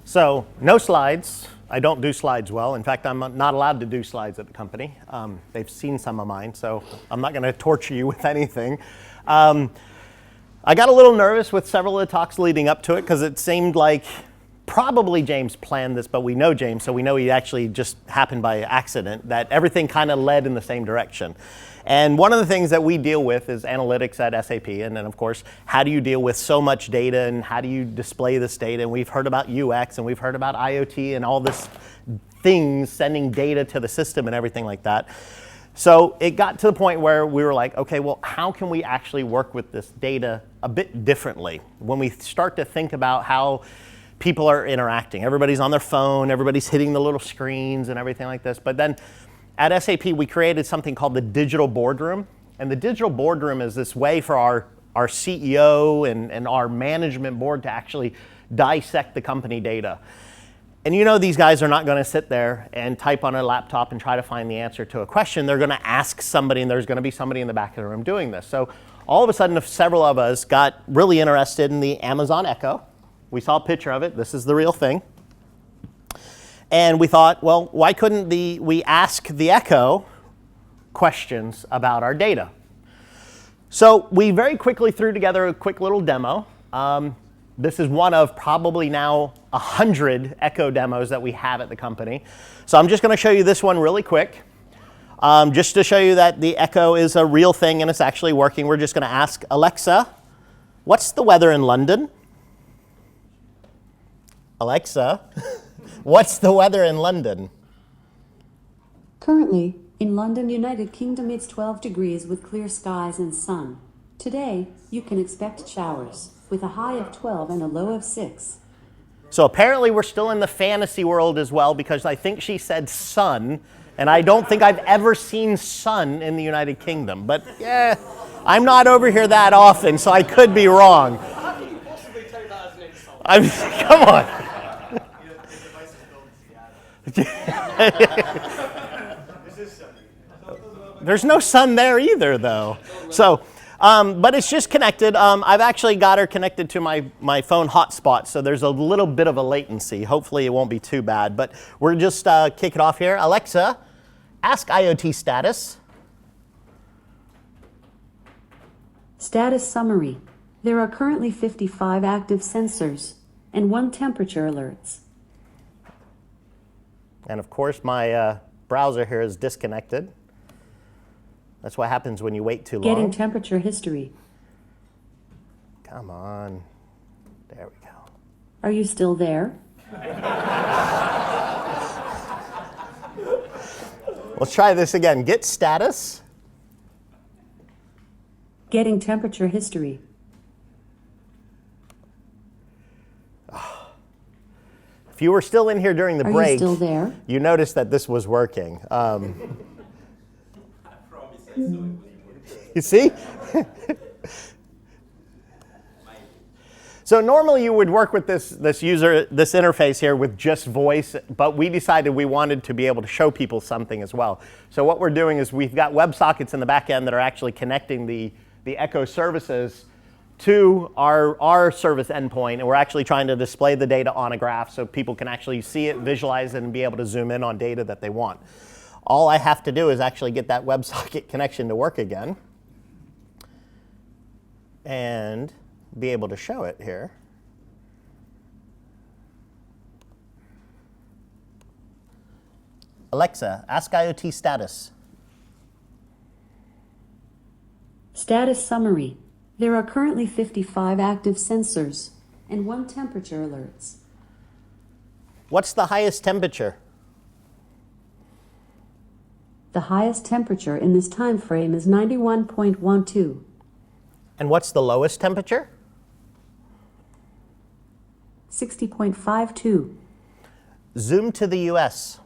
So no slides. I don't do slides well. In fact, I'm not allowed to do slides at the company. They've seen some of mine, so I'm not going to torture you with anything. I got a little nervous with several of the talks leading up to it because it seemed like probably James planned this, but we know James, so we know he actually just happened by accident, that everything kind of led in the same direction. And one of the things that we deal with is analytics at SAP, and then of course, how do you deal with so much data and how do you display this data? And we've heard about UX and we've heard about IoT and all this things, sending data to the system and everything like that. So it got to the point where we were like, okay, well, how can we actually work with this data a bit differently? When we start to think about how people are interacting, everybody's on their phone, everybody's hitting the little screens and everything like this. But then at SAP, we created something called the digital boardroom. And the digital boardroom is this way for our CEO and our management board to actually dissect the company data. And you know these guys are not going to sit there and type on a laptop and try to find the answer to a question. They're going to ask somebody, and there's going to be somebody in the back of the room doing this. So all of a sudden, several of us got really interested in the Amazon Echo. We saw a picture of it. This is the real thing. And we thought, well, why couldn't we ask the Echo questions about our data? So we very quickly threw together a quick little demo. This is one of probably now 100 Echo demos that we have at the company. So I'm just going to show you this one really quick. Just to show you that the Echo is a real thing and it's actually working, we're just going to ask Alexa, what's the weather in London? Alexa, what's the weather in London? Currently, in London, United Kingdom, it's 12 degrees with clear skies and sun. Today, you can expect showers, with a high of 12 and a low of 6. So apparently we're still in the fantasy world as well, because I think she said sun, and I don't think I've ever seen sun in the United Kingdom. But yeah, I'm not over here that often, so I could be wrong. How can you possibly take that as an insult? Come on. There's no sun there either, though. So, but it's just connected. I've actually got her connected to my phone hotspot, so there's a little bit of a latency. Hopefully it won't be too bad, but we're just kick it off here. Alexa, ask IoT status. Status summary. There are currently 55 active sensors and 1 temperature alerts. And of course, my browser here is disconnected. That's what happens when you wait too long. Getting temperature history. Come on. There we go. Are you still there? Let's try this again. Get status. Getting temperature history. If you were still in here during the break, Are you still there? You noticed that this was working. You see? So normally you would work with this interface here with just voice, but we decided we wanted to be able to show people something as well. So what we're doing is we've got WebSockets in the back end that are actually connecting the Echo services to our service endpoint, and we're actually trying to display the data on a graph so people can actually see it, visualize it, and be able to zoom in on data that they want. All I have to do is actually get that WebSocket connection to work again and be able to show it here. Alexa, ask IoT status. Status summary. There are currently 55 active sensors and 1 temperature alerts. What's the highest temperature? The highest temperature in this time frame is 91.12. And what's the lowest temperature? 60.52. Zoom to the US.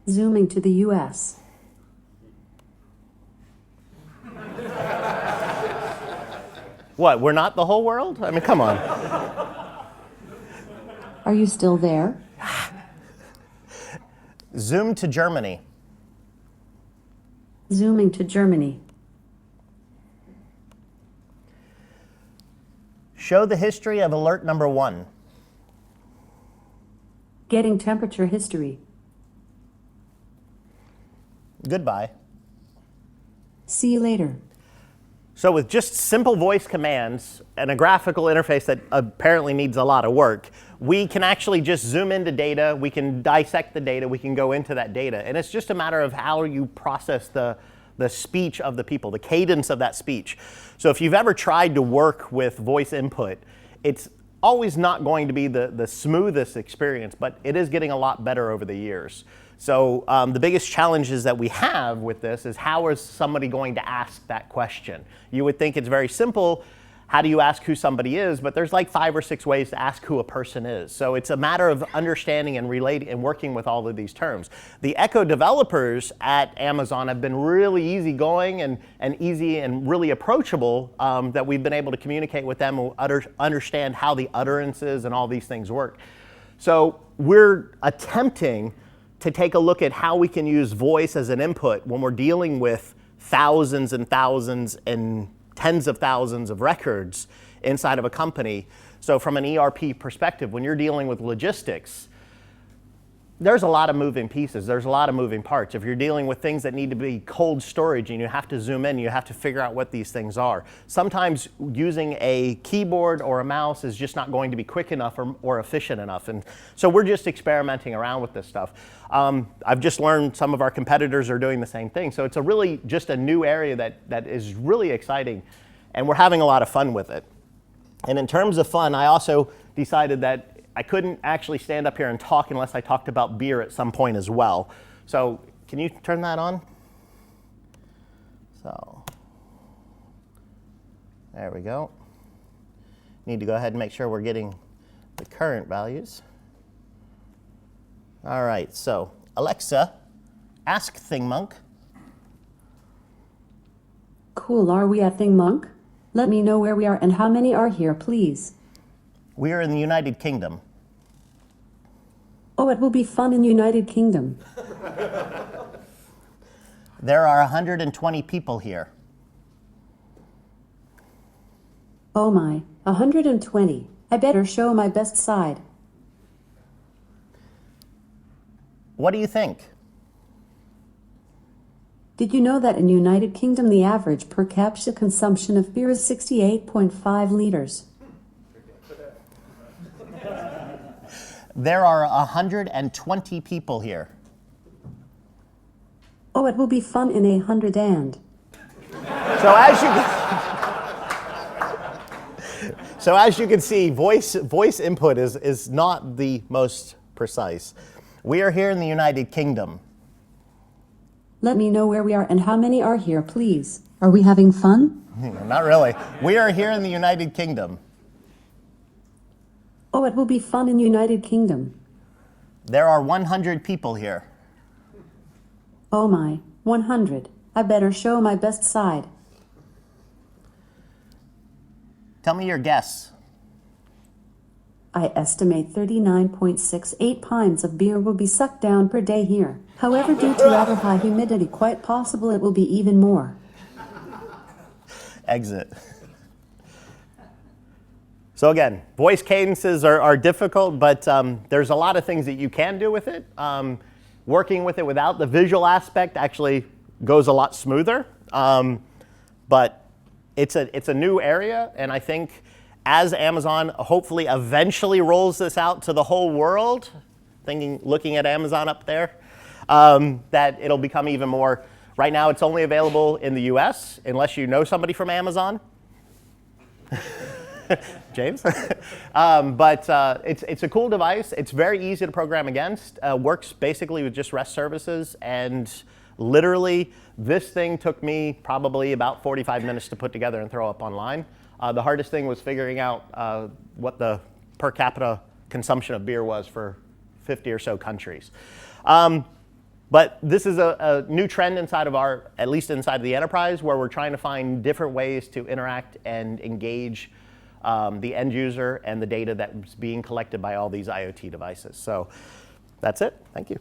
Zooming to the US. What, we're not the whole world? I mean, come on. Are you still there? Zoom to Germany. Zooming to Germany. Show the history of alert number 1. Getting temperature history. Goodbye. See you later. So with just simple voice commands and a graphical interface that apparently needs a lot of work, we can actually just zoom into data, we can dissect the data, we can go into that data. And it's just a matter of how you process the speech of the people, the cadence of that speech. So if you've ever tried to work with voice input, it's always not going to be the smoothest experience, but it is getting a lot better over the years. So the biggest challenges that we have with this is how is somebody going to ask that question? You would think it's very simple. How do you ask who somebody is? But there's like 5 or 6 ways to ask who a person is. So it's a matter of understanding and relating and working with all of these terms. The Echo developers at Amazon have been really easygoing and easy and really approachable that we've been able to communicate with them and understand how the utterances and all these things work. So we're attempting to take a look at how we can use voice as an input when we're dealing with thousands and thousands and tens of thousands of records inside of a company. So from an ERP perspective, when you're dealing with logistics, there's a lot of moving pieces. There's a lot of moving parts. If you're dealing with things that need to be cold storage and you have to zoom in, you have to figure out what these things are. Sometimes using a keyboard or a mouse is just not going to be quick enough or efficient enough. And so we're just experimenting around with this stuff. I've just learned some of our competitors are doing the same thing. So it's really just a new area that is really exciting, and we're having a lot of fun with it. And in terms of fun, I also decided that I couldn't actually stand up here and talk unless I talked about beer at some point as well. So can you turn that on? So there we go. Need to go ahead and make sure we're getting the current values. All right, so Alexa, ask ThingMonk. Cool, are we at ThingMonk? Let me know where we are and how many are here, please. We are in the United Kingdom. Oh, it will be fun in United Kingdom. There are 120 people here. Oh my, 120. I better show my best side. What do you think? Did you know that in United Kingdom the average per capita consumption of beer is 68.5 liters? There are 120 people here. Oh, it will be fun in 100 and. So as you can see, voice input is not the most precise. We are here in the United Kingdom. Let me know where we are and how many are here, please. Are we having fun? Not really. We are here in the United Kingdom. Oh, it will be fun in United Kingdom. There are 100 people here. Oh my, 100. I better show my best side. Tell me your guess. I estimate 39.68 pints of beer will be sucked down per day here. However, due to rather high humidity, quite possible it will be even more. Exit. So again, voice cadences are difficult, but there's a lot of things that you can do with it. Working with it without the visual aspect actually goes a lot smoother. But it's a new area, and I think as Amazon hopefully eventually rolls this out to the whole world, looking at Amazon up there, that it'll become even more. Right now, it's only available in the US, unless you know somebody from Amazon. James. But it's a cool device. It's very easy to program against. Works basically with just REST services, and literally this thing took me probably about 45 minutes to put together and throw up online. The hardest thing was figuring out what the per capita consumption of beer was for 50 or so countries. But this is a new trend inside of at least inside of the enterprise, where we're trying to find different ways to interact and engage the end user and the data that's being collected by all these IoT devices. So that's it. Thank you.